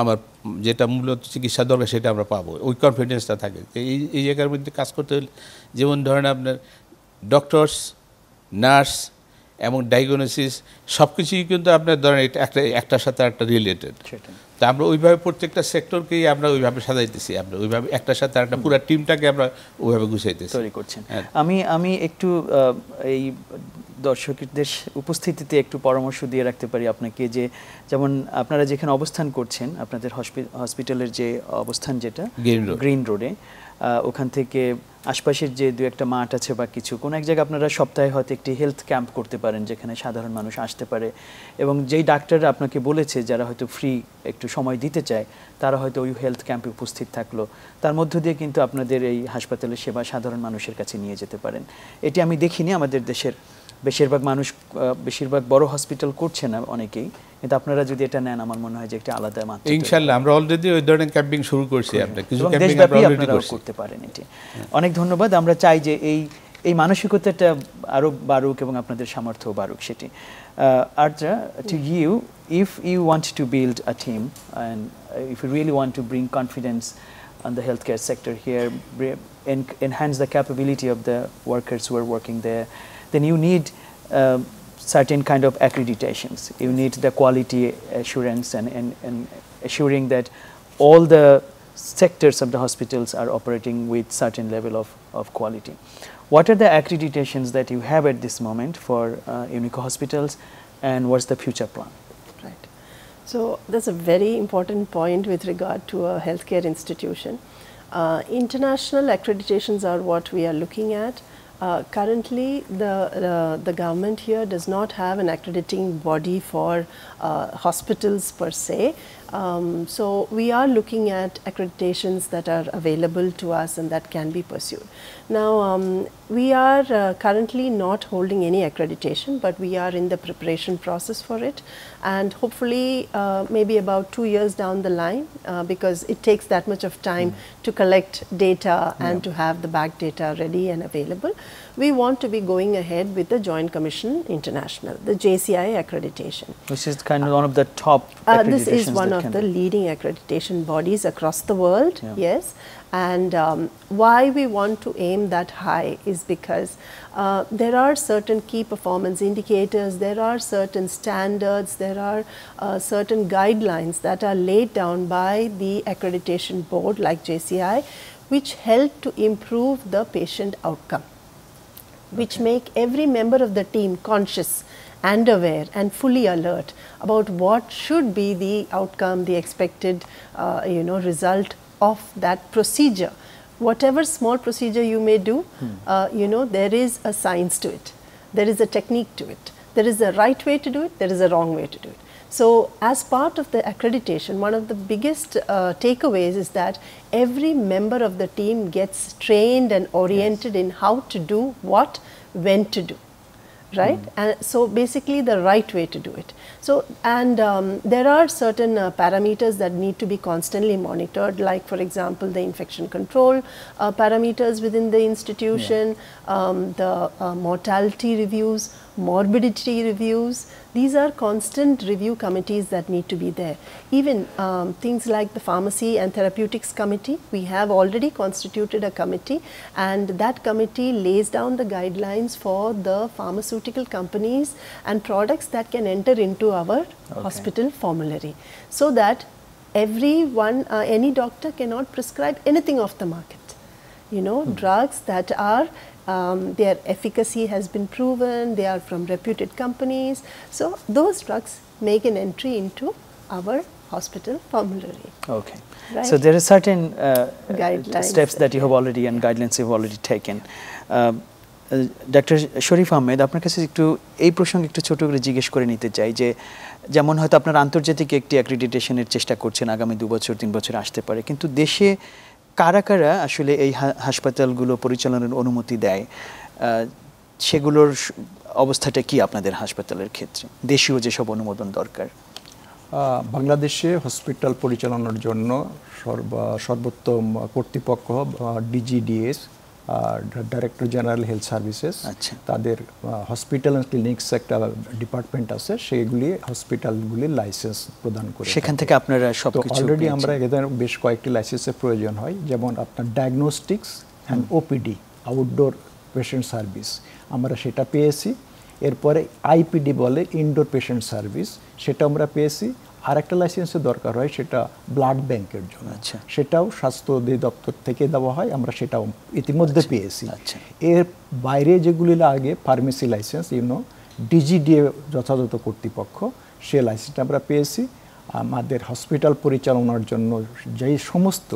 আমার যেটা মূলত চিকিৎসা দরকার সেটা আমরা পাবো, ওই কনফিডেন্সটা থাকে। এই জায়গার মধ্যে কাজ করতে হলে যেমন ধরেন আপনার ডক্টরস, নার্স এবং ডায়াগনোসিস সব কিছুই কিন্তু আপনার ধরেন একটার সাথে একটা রিলেটেড। তো আমরা ওইভাবে প্রত্যেকটা সেক্টরকেই আমরা ওইভাবে সাজাইতেছি, আমরা ওইভাবে একটার সাথে একটা পুরো টিমটাকে আমরা ওইভাবে গুছাইতেছি, তৈরি করছেন। আমি একটু এই দর্শকদের উপস্থিতিতে একটু পরামর্শ দিয়ে রাখতে পারি আপনাকে, যে যেমন আপনারা যেখানে অবস্থান করছেন, আপনাদের হসপিটালের যে অবস্থান যেটা গ্রিন রোডে, ওখান থেকে আশপাশের যে দু একটা মাঠ আছে বা কিছু কোনো এক জায়গায় আপনারা সপ্তাহে হয়তো একটি হেলথ ক্যাম্প করতে পারেন, যেখানে সাধারণ মানুষ আসতে পারে এবং যেই ডাক্তাররা আপনাকে বলেছে যারা হয়তো ফ্রি একটু সময় দিতে চায়, তারা হয়তো ওই হেলথ ক্যাম্পে উপস্থিত থাকলো। তার মধ্য দিয়ে কিন্তু আপনাদের এই হাসপাতালের সেবা সাধারণ মানুষের কাছে নিয়ে যেতে পারেন। এটি আমি দেখিনি আমাদের দেশের বেশিরভাগ বড় হসপিটাল করছে না অনেকেই, কিন্তু আপনারা যদি এটা নেন আমার মনে হয় যে একটা আলাদা মাত্রা। ইনশাআল্লাহ আমরা অলরেডি ওই ধরনের ক্যাম্পিং শুরু করছি, আমরা কিছু ক্যাম্পিং আমরা অলরেডি করতে পারেন। এটি অনেক ধন্যবাদ। আমরা চাই যে এই মানসিকতাটা আরো বাড়ুক এবং আপনাদের সামর্থ্য বাড়ুক সেটি। Artra, to you, if you want to build a team and if you really want to bring confidence on the healthcare sector here, enhance the capability of the workers who are working there, then you need certain kind of accreditations. You need the quality assurance and assuring that all the sectors of the hospitals are operating with certain level of quality. What are the accreditations that you have at this moment for Unico hospitals, and what's the future plan? Right. So that's a very important point with regard to a healthcare institution. International accreditations are what we are looking at. Currently, the government here does not have an accrediting body for hospitals per se. So we are looking at accreditations that are available to us and that can be pursued. Now, we are currently not holding any accreditation, but we are in the preparation process for it, and hopefully maybe about 2 years down the line, because it takes that much of time to collect data and to have the back data ready and available. We want to be going ahead with the Joint Commission International, the JCI accreditation. Which is kind of one of the top accreditations. This is one of the leading accreditation bodies across the world, yes. And why we want to aim that high is because there are certain key performance indicators, there are certain standards, there are certain guidelines that are laid down by the accreditation board like JCI, which help to improve the patient outcome, which make every member of the team conscious and aware and fully alert about what should be the outcome, the expected result of that procedure. Whatever small procedure you may do, there is a science to it, there is a technique to it, there is a right way to do it, there is a wrong way to do it. So as part of the accreditation, one of the biggest takeaways is that every member of the team gets trained and oriented in how to do what, when to do. Right? And so basically the right way to do it. So, and there are certain parameters that need to be constantly monitored, like for example the infection control parameters within the institution, the mortality reviews, morbidity reviews. These are constant review committees that need to be there. Even things like the pharmacy and therapeutics committee, we have already constituted a committee, and that committee lays down the guidelines for the pharmaceutical companies and products that can enter into our hospital formulary, so that any doctor cannot prescribe anything off the market. Drugs that are their efficacy has been proven, they are from reputed companies. So those drugs make an entry into our hospital formulary. Okay. Right? So there are certain steps that you have already and guidelines you have already taken. Dr. Sharif Ahmed, আপনার কাছে একটু এই প্রসঙ্গে একটু ছোট করে জিজ্ঞেস করে নিতে চাই যে যেমন হয়তো আপনার আন্তর্জাতিক একটি অ্যাক্রিডিটেশনের চেষ্টা করছেন, আগামী 2 বছর 3 বছর আসতে পারে, কিন্তু দেশে কারা কারা আসলে এই হাসপাতালগুলো পরিচালনার অনুমতি দেয়, সেগুলোর অবস্থাটা কি আপনাদের হাসপাতালের ক্ষেত্রে, দেশীয় যেসব অনুমোদন দরকার? বাংলাদেশে হসপিটাল পরিচালনার জন্য সর্বোত্তম কর্তৃপক্ষ ডিজিডিএস, ডাইরেক্টর জেনারেল হেলথ সার্ভিসেস, তাদের হসপিটাল অ্যান্ড ক্লিনিক্স একটা ডিপার্টমেন্ট আছে, সেগুলি হসপিটালগুলির লাইসেন্স প্রদান করে। সেখান থেকে আপনারা সবকিছু অলরেডি আমরা এখানে বেশ কয়েকটি লাইসেন্সের প্রয়োজন হয়, যেমন আপনার diagnostics and OPD, outdoor patient service, আমরা সেটা পেয়েছি। এরপরে আইপিডি বলে, ইনডোর পেশেন্ট সার্ভিস, সেটা আমরা পেয়েছি। আর একটা লাইসেন্সের দরকার হয়, সেটা ব্লাড ব্যাংকের জন্য, সেটাও স্বাস্থ্য অধিদপ্তর থেকে দেওয়া হয়, আমরা সেটাও ইতিমধ্যে পেয়েছি। এর বাইরে যেগুলি লাগে, ফার্মেসি লাইসেন্স, ডিজিডিএ যথাযথ কর্তৃপক্ষ, সে লাইসেন্সটা আমরা পেয়েছি। আমাদের হসপিটাল পরিচালনার জন্য যেই সমস্ত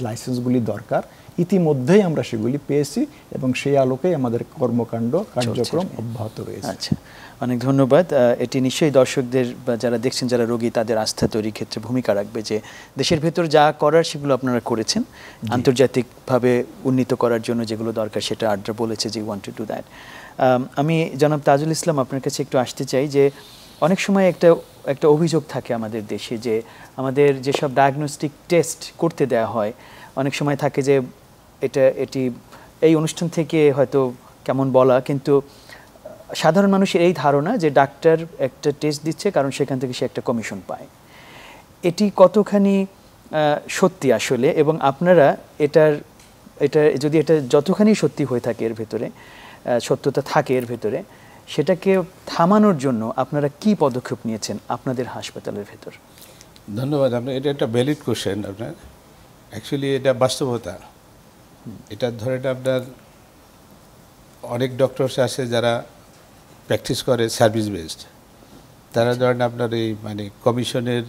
লাইসেন্সগুলি দরকার ইতিমধ্যেই আমরা সেগুলি পেয়েছি, এবং সেই আলোকেই আমাদের কর্মকাণ্ড কার্যক্রম অব্যাহত রয়েছে। আচ্ছা, অনেক ধন্যবাদ। এটি নিশ্চয়ই দর্শকদের বা যারা দেখছেন, যারা রোগী, তাদের আস্থা তৈরির ক্ষেত্রে ভূমিকা রাখবে যে দেশের ভেতর যা করার সেগুলো আপনারা করেছেন, আন্তর্জাতিকভাবে উন্নীত করার জন্য যেগুলো দরকার সেটা আড্ডা বলেছে যে ওয়ান্ট টু ডু দ্যাট। আমি জনাব তাজুল ইসলাম আপনার কাছে একটু আসতে চাই যে অনেক সময় একটা অভিযোগ থাকে আমাদের দেশে যে আমাদের যেসব ডায়াগনস্টিক টেস্ট করতে দেওয়া হয়, অনেক সময় থাকে যে এটি এই অনুষ্ঠান থেকে হয়তো কেমন বলা, কিন্তু সাধারণ মানুষের এই ধারণা যে ডাক্তার একটা টেস্ট দিচ্ছে কারণ সেখান থেকে সে একটা কমিশন পায়। এটি কতখানি সত্যি আসলে, এবং আপনারা এটা যদি এটা যতখানি সত্যি হয়ে থাকে, এর ভেতরে সত্যতা থাকে এর ভেতরে, সেটাকে থামানোর জন্য আপনারা কি পদক্ষেপ নিয়েছেন আপনাদের হাসপাতালের ভেতর? ধন্যবাদ। আপনার এটা একটা ভ্যালিড কোশ্চেন। আপনার অ্যাকচুয়ালি এটা বাস্তবতা। এটা ধরেন আপনার অনেক ডক্টরস আছে যারা প্র্যাকটিস করে সার্ভিস বেসড, তারা ধরেন আপনার এই মানে কমিশনের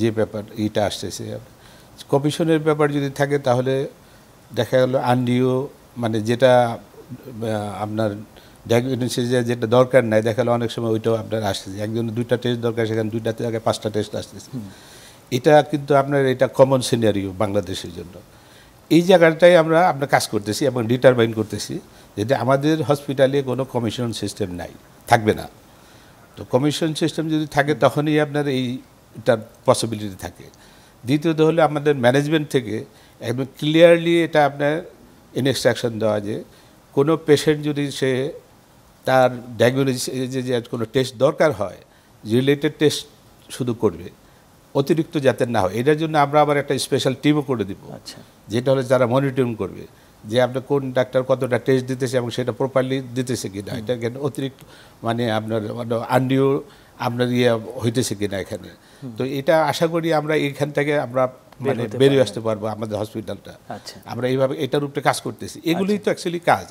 যে ব্যাপার এইটা আসতেছে, কমিশনের ব্যাপার যদি থাকে তাহলে দেখা গেল আনডিও মানে যেটা আপনার ডায়াগনোসিসে যেটা দরকার নাই, দেখা গেলো অনেক সময় ওইটাও আপনার আসতেছে। একজনের 2টা টেস্ট দরকার, সেখানে 2টাতে আগে 5টা টেস্ট আসতেছে। এটা কিন্তু আপনার এটা কমন সিনারিও বাংলাদেশের জন্য। এই জায়গাটাই আমরা কাজ করতেছি এবং ডিটারমাইন করতেছি যেটা আমাদের হসপিটালে কোনো কমিশন সিস্টেম নাই, থাকবে না। তো কমিশন সিস্টেম যদি থাকে তখনই আপনার এইটার পসিবিলিটি থাকে। দ্বিতীয়ত হলো আমাদের ম্যানেজমেন্ট থেকে একদম ক্লিয়ারলি এটা আপনার ইনস্ট্রাকশন দেওয়া যে কোনো পেশেন্ট যদি সে তার ডায়াগনোসিসে যে কোনো টেস্ট দরকার হয়, রিলেটেড টেস্ট শুধু করবে, অতিরিক্ত যাতে না হয়। এটার জন্য আমরা আবার একটা স্পেশাল টিমও করে দিব, যেটা হলে যারা মনিটরিং করবে যে আপনার কোন ডাক্তার কতটা টেস্ট দিতেছে এবং সেটা প্রপারলি দিতেছে কিনা, এটা অতিরিক্ত মানে আপনার আনডিও আপনার হইতেছে কিনা এখানে। তো এটা আশা করি আমরা এখান থেকে আমরা মানে বেরিয়ে আসতে পারবো আমাদের হসপিটালটা। আমরা এইভাবে এটার উপরে কাজ করতেছি, এগুলোই তো অ্যাকচুয়ালি কাজ।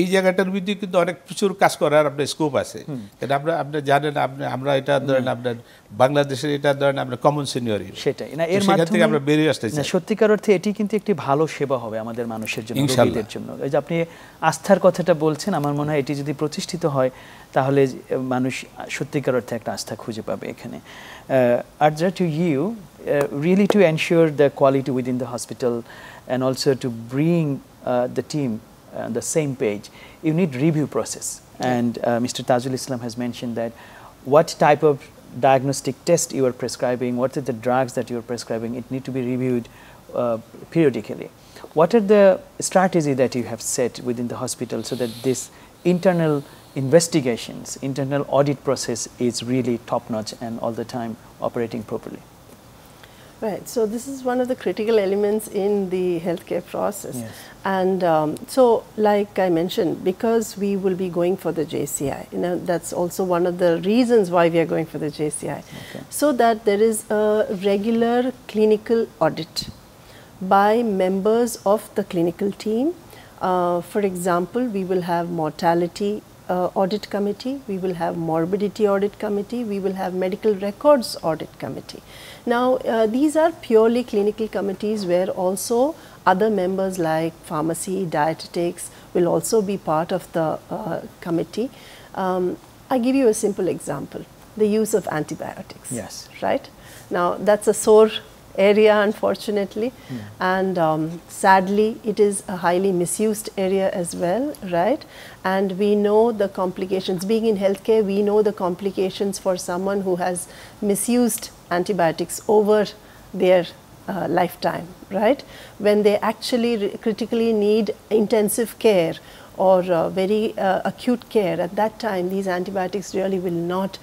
এই জায়গাটার মধ্যে কিন্তু অনেক প্রচুর কাজ করার আপনার স্কোপ আছে। এটা আপনি জানেন, আমরা এটা ধরেন আপনার বাংলাদেশের এটা ধরেন আপনার কমন সিনিয়রি, সেটাই না, এর মাধ্যমে আমরা বেরিয়ে আসতে চাই। সত্যিকার অর্থে এটি কিন্তু একটি ভালো সেবা হবে আমাদের মানুষের জন্য, রোগীদের জন্য। এই যে আপনি আস্থার কথাটা বলছেন, আমার মনে হয় এটি যদি প্রতিষ্ঠিত হয় তাহলে মানুষ সত্যিকার অর্থে একটা আস্থা খুঁজে পাবে এখানে। Ardra, to you, really to ensure the quality within the hospital and also to bring the team on the same page, you need review process. And Mr. Tajul Islam has mentioned that what type of diagnostic test you are prescribing, what are the drugs that you are prescribing, it need to be reviewed periodically. What are the strategy that you have set within the hospital so that this internal investigations, internal audit process is really top-notch and all the time operating properly? Right, so this is one of the critical elements in the healthcare process. And so like I mentioned, because we will be going for the JCI, that's also one of the reasons why we are going for the JCI, so that there is a regular clinical audit by members of the clinical team. For example, we will have mortality audit committee, we will have morbidity audit committee, we will have medical records audit committee. Now these are purely clinical committees where also other members like pharmacy, dietetics will also be part of the committee. I give you a simple example, the use of antibiotics. Right? Now that's a sore area, unfortunately, and sadly it is a highly misused area as well, right? And we know the complications. Being in healthcare, we know the complications for someone who has misused antibiotics over their lifetime, right? When they actually critically need intensive care or very acute care, at that time these antibiotics really will not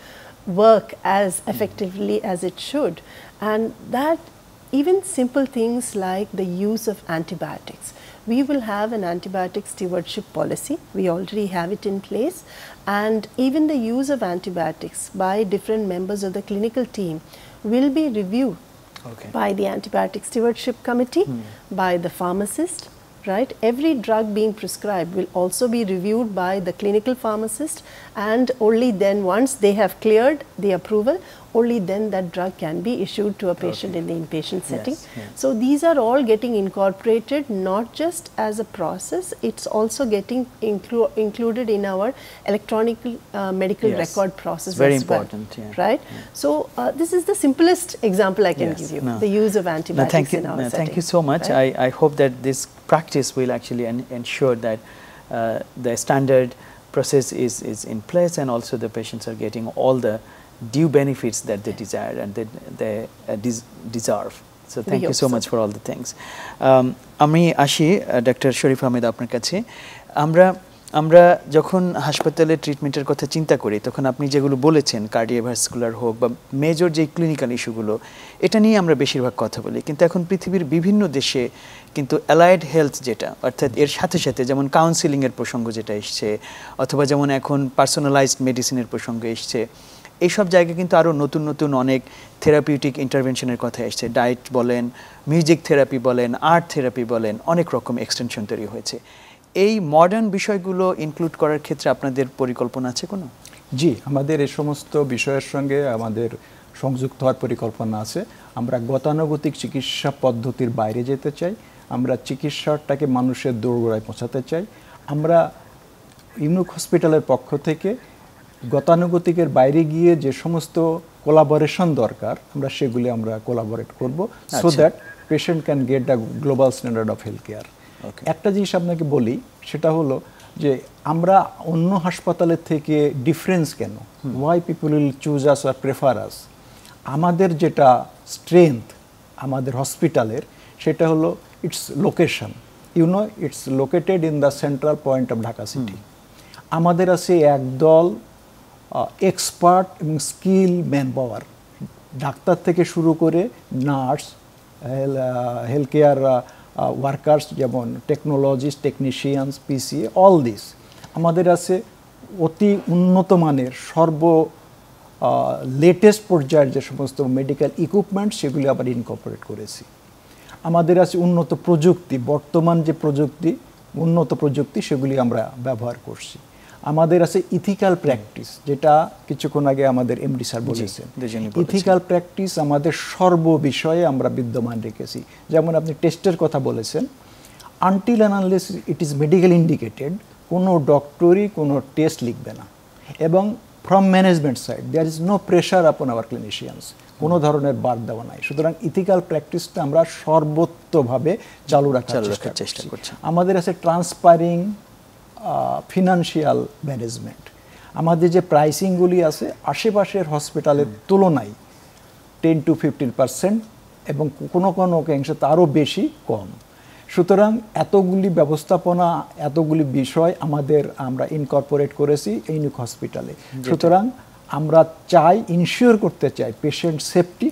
work as effectively as it should. And that even simple things like the use of antibiotics. We will have an antibiotic stewardship policy. We already have it in place. And even the use of antibiotics by different members of the clinical team will be reviewed by the antibiotic stewardship committee, by the pharmacist, right? Every drug being prescribed will also be reviewed by the clinical pharmacist, and only then, once they have cleared the approval, only then that drug can be issued to a patient in the inpatient setting. So these are all getting incorporated not just as a process, it's also getting included in our electronic medical record process. Very as important, well, right? So this is the simplest example I can give you, the use of antibiotics in our setting. Thank you so much. Right? I hope that this practice will actually ensure that the standard process is in place, and also the patients are getting all the due benefits that they desire and they deserve. So thank you so much for all the things. আমি আসি doctor শরীফ আহমেদ আপনার কাছে। আমরা যখন হাসপাতালে ট্রিটমেন্টের কথা চিন্তা করি, তখন আপনি যেগুলো বলেছেন কার্ডিওভাস্কুলার হোক বা মেজর যে ক্লিনিক্যাল ইস্যুগুলো, এটা নিয়ে আমরা বেশিরভাগ কথা বলি। কিন্তু এখন পৃথিবীর বিভিন্ন দেশে কিন্তু অ্যালাইড হেলথ যেটা, অর্থাৎ এর সাথে সাথে যেমন কাউন্সিলিংয়ের প্রসঙ্গ যেটা এসছে, অথবা যেমন এখন পার্সোনালাইজড মেডিসিনের প্রসঙ্গ এসছে, এইসব জায়গায় কিন্তু আরও নতুন নতুন অনেক থেরাপিউটিক ইন্টারভেনশনের কথা এসছে। ডায়েট বলেন, মিউজিক থেরাপি বলেন, আর্ট থেরাপি বলেন, অনেক রকম এক্সটেনশন তৈরি হয়েছে। এই মডার্ন বিষয়গুলো ইনক্লুড করার ক্ষেত্রে আপনাদের পরিকল্পনা আছে কোনো? জি, আমাদের এই সমস্ত বিষয়ের সঙ্গে আমাদের সংযুক্ত হওয়ার পরিকল্পনা আছে। আমরা গতানুগতিক চিকিৎসা পদ্ধতির বাইরে যেতে চাই, আমরা চিকিৎসাটাকে মানুষের দোরগোড়ায় পৌঁছাতে চাই। আমরা ইউনিক হসপিটালের পক্ষ থেকে গতানুগতিকের বাইরে গিয়ে যে সমস্ত কোলাবোরেশন দরকার, সেগুলি আমরা কোলাবোরেট করব, so that patient can get the global standard of health care. একটা জিনিস আপনাকে বলি, সেটা হলো যে আমরা অন্য হাসপাতালের থেকে ডিফারেন্স কেন, why people will choose us or prefer us. আমাদের যেটা স্ট্রেংথ আমাদের হসপিটালের, সেটা হলো its location. It's located in the central point of Dhaka city. আমাদের আছে একদল এক্সপার্ট এবং স্কিল ম্যান পাওয়ার, ডাক্তার থেকে শুরু করে নার্স, হেলথ কেয়ার ওয়ার্কার্স, যেমন technologist, technicians, PCA, all this. আমাদের আছে অতি উন্নত মানের লেটেস্ট পর্যায়ের যে সমস্ত মেডিকেল ইকুইপমেন্ট, সেগুলি আবার ইনকর্পোরেট করেছি। আমাদের আছে উন্নত প্রযুক্তি, বর্তমান যে প্রযুক্তি, উন্নত প্রযুক্তি, সেগুলি আমরা ব্যবহার করছি। আমাদের আছে ইথিক্যাল প্র্যাকটিস, যেটা কিছুক্ষণ আগে আমাদের এমডি স্যার বলেছেন। ইথিক্যাল প্র্যাকটিস আমাদের সর্ববিষয়ে আমরা বিদ্যমান রেখেছি। যেমন আপনি টেস্টের কথা বলেছেন, until and unless it is medical indicated, কোনো ডক্টরই কোনো টেস্ট লিখবে না। এবং from management side there is no pressure upon our clinicians, কোনো ধরনের বাদ দেওয়া নাই। সুতরাং ইথিক্যাল প্র্যাকটিসটা আমরা সর্বত্রভাবে চালু রাখার চেষ্টা করছি। আমাদের আছে ট্রান্সপারিং ফিনান্সিয়াল ম্যানেজমেন্ট। আমাদের যে প্রাইসিংগুলি আছে আশেপাশের হসপিটালের তুলনায় 10 to 15% এবং কোনো কোনো অংশে তারও বেশি কম। সুতরাং এতগুলি ব্যবস্থাপনা, এতগুলি বিষয় আমরা ইনকর্পোরেট করেছি ইউনিক হসপিটালে। সুতরাং আমরা ইনশিওর করতে চাই পেশেন্ট সেফটি,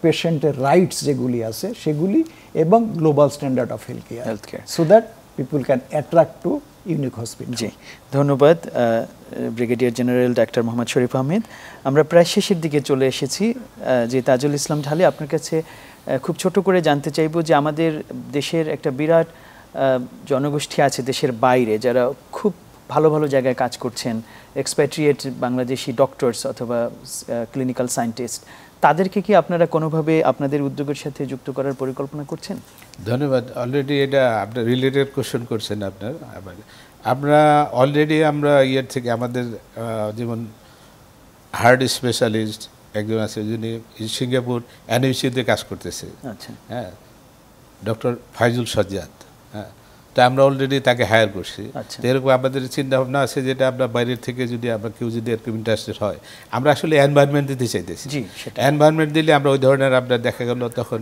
পেশেন্টের রাইটস যেগুলি আছে সেগুলি, এবং global standard of health care, so that people can attract to unique hospital. জি, ধন্যবাদ ব্রিগেডিয়ার জেনারেল ডাক্তার মোহাম্মদ শরীফ আহমেদ। আমরা প্রায় শেষের দিকে চলে এসেছি। যে তাজুল ইসলাম ঢালি, আপনার কাছে খুব ছোট করে জানতে চাইব যে আমাদের দেশের একটা বিরাট জনগোষ্ঠী আছে দেশের বাইরে, যারা খুব ভালো ভালো জায়গায় কাজ করছেন, এক্সপ্যাট্রিয়েট বাংলাদেশি ডক্টরস অথবা ক্লিনিক্যাল সায়েন্টিস্ট, তাদেরকে কি আপনারা কোনোভাবে আপনাদের উদ্যোগের সাথে যুক্ত করার পরিকল্পনা করছেন? ধন্যবাদ। অলরেডি এটা আপনার রিলেটেড কোশ্চেন করছেন আমরা অলরেডি ইয়ের থেকে আমাদের যেমন হার্ট স্পেশালিস্ট, একজন আছে যিনি সিঙ্গাপুর এনএইচসিতে কাজ করতেছে, আচ্ছা হ্যাঁ, ডক্টর ফাইজুল সজ্জাদ, হ্যাঁ। তো আমরা অলরেডি তাকে হায়ার করছি। আচ্ছা। তো এরকম আমাদের চিন্তা ভাবনা আছে যেটা আমরা বাইরের থেকে যদি আমরা কেউ যদি এরকম ইন্টারেস্টেড হয়, আমরা আসলে এনভায়রনমেন্ট দিতে চাইতেছি। জি, সেটা। এনভায়রনমেন্ট দিলে আমরা ওই ধরনের আপনার দেখা গেল তখন,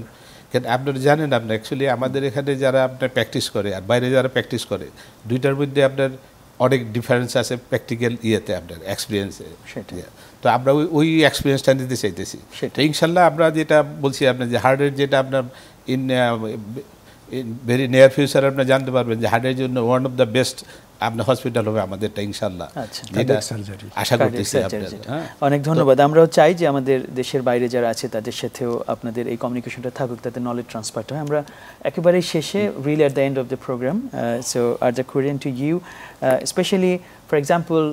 কিন্তু আপনারা জানেন আপনার অ্যাকচুয়ালি আমাদের এখানে যারা আপনার প্র্যাকটিস করে আর বাইরে যারা প্র্যাকটিস করে দুইটার মধ্যে আপনার অনেক ডিফারেন্স আছে প্র্যাকটিক্যাল ইয়েতে আপনার এক্সপিরিয়েন্সে। সেটাই। তো আমরা ওই এক্সপিরিয়েন্সটা নিতে চাইতেছি। সেটাই। তো ইনশাল্লাহ আমরা যেটা বলছি আপনার যে হার্টের যেটা আপনার ইন ভেরি নিয়ার ফিউচার আপনার জানতে পারবেন যে হার্টের জন্য ওয়ান অফ দ্য বেস্ট আপনার হসপিটাল হবে আমাদেরটা ইনশাল্লাহ। আচ্ছা। যেটা Cardiac surgery। আশা করতেছি Cardiac আপনার। surgery। হ্যাঁ। অনেক ধন্যবাদ। আমরাও চাই যে আমাদের দেশের বাইরে যারা আছে তাদের সাথেও আপনাদের এই কমিউনিকেশনটা থাকুক, তাতে নলেজ ট্রান্সফারটা হয়। আমরা একেবারে শেষে really at the end of the program, so Arja Kurian to you, especially for example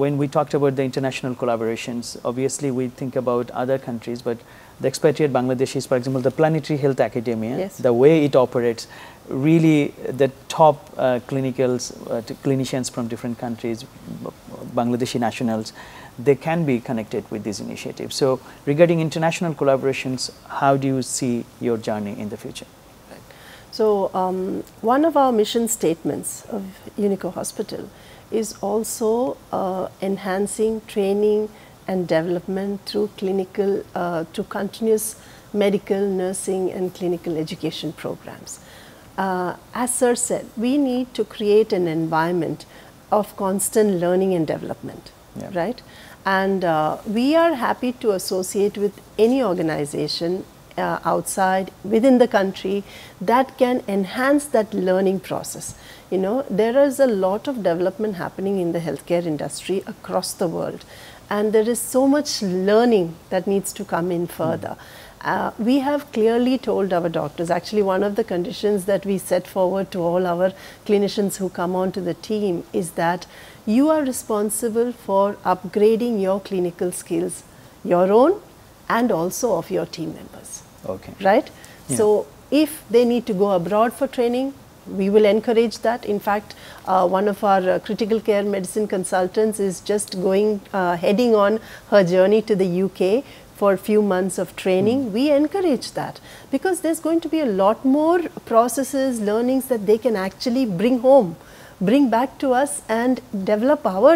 when we talked about the international collaborations, obviously we think about other countries, but the expatriate Bangladeshis, for example, the Planetary Health Academy, Yes. the way it operates, really the top clinicians from different countries, Bangladeshi nationals, they can be connected with these initiatives. So regarding international collaborations, how do you see your journey in the future? So one of our mission statements of Unico Hospital is also enhancing training and development through clinical, to continuous medical, nursing and clinical education programs. As Sir said, we need to create an environment of constant learning and development, Yeah. right? And we are happy to associate with any organization outside, within the country, that can enhance that learning process. You know, there is a lot of development happening in the healthcare industry across the world, and there is so much learning that needs to come in further. We have clearly told our doctors, actually one of the conditions that we set forward to all our clinicians who come onto the team is that you are responsible for upgrading your clinical skills, your own and also of your team members. Okay. Right? Yeah. So if they need to go abroad for training, we will encourage that. In fact, one of our critical care medicine consultants is just heading on her journey to the UK for a few months of training. We encourage that because there's going to be a lot more processes, learnings that they can actually bring home, bring back to us and develop our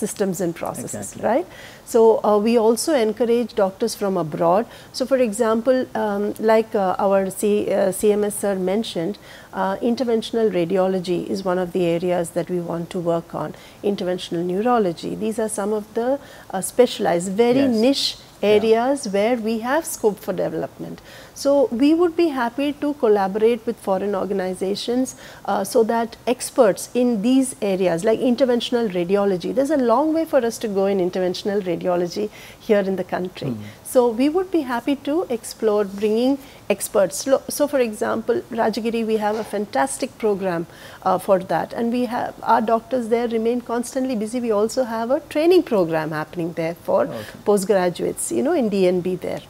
systems and processes, Exactly. right? So we also encourage doctors from abroad. So for example, like our CMS sir mentioned, interventional radiology is one of the areas that we want to work on. Interventional neurology, these are some of the specialized, very Yes. niche areas where we have scope for development. So we would be happy to collaborate with foreign organizations so that experts in these areas like interventional radiology, there's a long way for us to go in interventional radiology here in the country. So we would be happy to explore bringing experts. So for example, Rajagiri, we have a fantastic program for that, and we have our doctors there remain constantly busy. We also have a training program happening there for postgraduates, you know, in DNB there.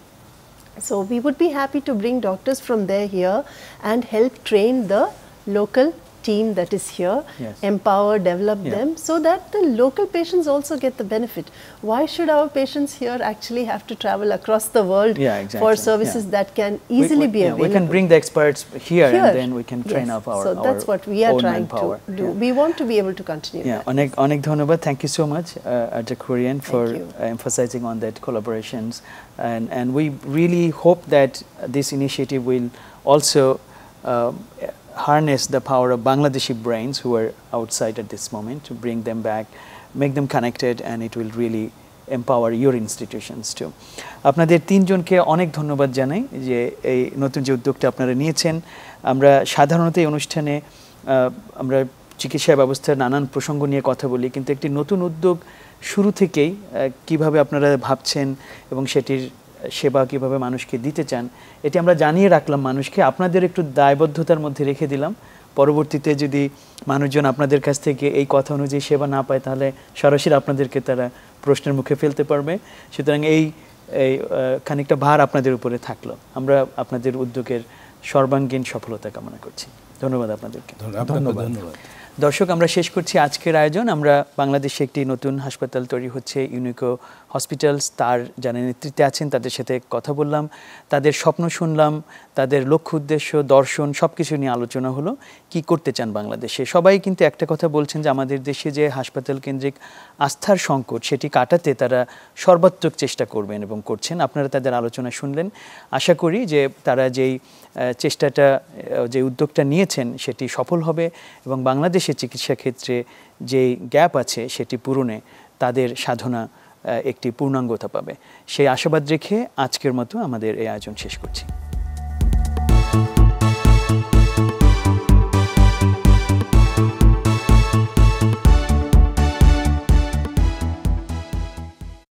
So we would be happy to bring doctors from there here and help train the local team that is here, Yes. empower, develop Yeah. them so that the local patients also get the benefit. Why should our patients here actually have to travel across the world Yeah, exactly. for services Yeah. that can easily be available? We can bring the experts here, and then we can train Yes. up our So that's what we are own trying manpower. to do. Yeah. We want to be able to continue Yeah, that. অনেক ধন্যবাদ. Thank you so much, Arja Kurian, for you. emphasizing on that collaborations, and we really hope that this initiative will also harness the power of Bangladeshi brains who are outside at this moment to bring them back, make them connected, and it will really empower your institutions too. আপনাদের তিনজনকে অনেক ধন্যবাদ জানাই যে এই নতুন যে উদ্যোগটা আপনারা নিয়েছেন। আমরা সাধারণত এই অনুষ্ঠানে আমরা চিকিৎসা ব্যবস্থার নানান প্রসঙ্গ নিয়ে কথা বলি, কিন্তু একটি নতুন উদ্যোগ শুরু থেকেই কিভাবে আপনারা ভাবছেন এবং সেটির সেবা কিভাবে মানুষকে দিতে চান এটি আমরা জানিয়ে রাখলাম মানুষকে, আপনাদের একটু দায়বদ্ধতার মধ্যে রেখে দিলাম। পরবর্তীতে যদি মানুষজন আপনাদের কাছ থেকে এই কথা অনুযায়ী সেবা না পায় তাহলে সরাসরি আপনাদেরকে তারা প্রশ্নের মুখে ফেলতে পারবে। সুতরাং এই খানিকটা ভার আপনাদের উপরে থাকলো। আমরা আপনাদের উদ্যোগের সর্বাঙ্গীন সফলতা কামনা করছি। ধন্যবাদ আপনাদেরকে। ধন্যবাদ। দর্শক, আমরা শেষ করছি আজকের আয়োজন। আমরা বাংলাদেশে একটি নতুন হাসপাতাল তৈরি হচ্ছে, ইউনিকো হসপিটালস, তার যারা নেতৃত্বে আছেন তাদের সাথে কথা বললাম, তাদের স্বপ্ন শুনলাম, তাদের লক্ষ্য উদ্দেশ্য দর্শন সব কিছু নিয়ে আলোচনা হলো। কি করতে চান বাংলাদেশে? সবাই কিন্তু একটা কথা বলছেন যে আমাদের দেশে যে হাসপাতাল কেন্দ্রিক আস্থার সংকট সেটি কাটাতে তারা সর্বাত্মক চেষ্টা করবেন এবং করছেন। আপনারা তাদের আলোচনা শুনলেন। আশা করি যে তারা যেই চেষ্টাটা, যে উদ্যোগটা নিয়েছেন সেটি সফল হবে এবং বাংলাদেশের চিকিৎসা ক্ষেত্রে যে গ্যাপ আছে সেটি পূরণে তাদের সাধনা একটি পূর্ণাঙ্গতা পাবে। সেই আশাবাদ রেখে আজকের মতো আমাদের এই আয়োজন শেষ করছি।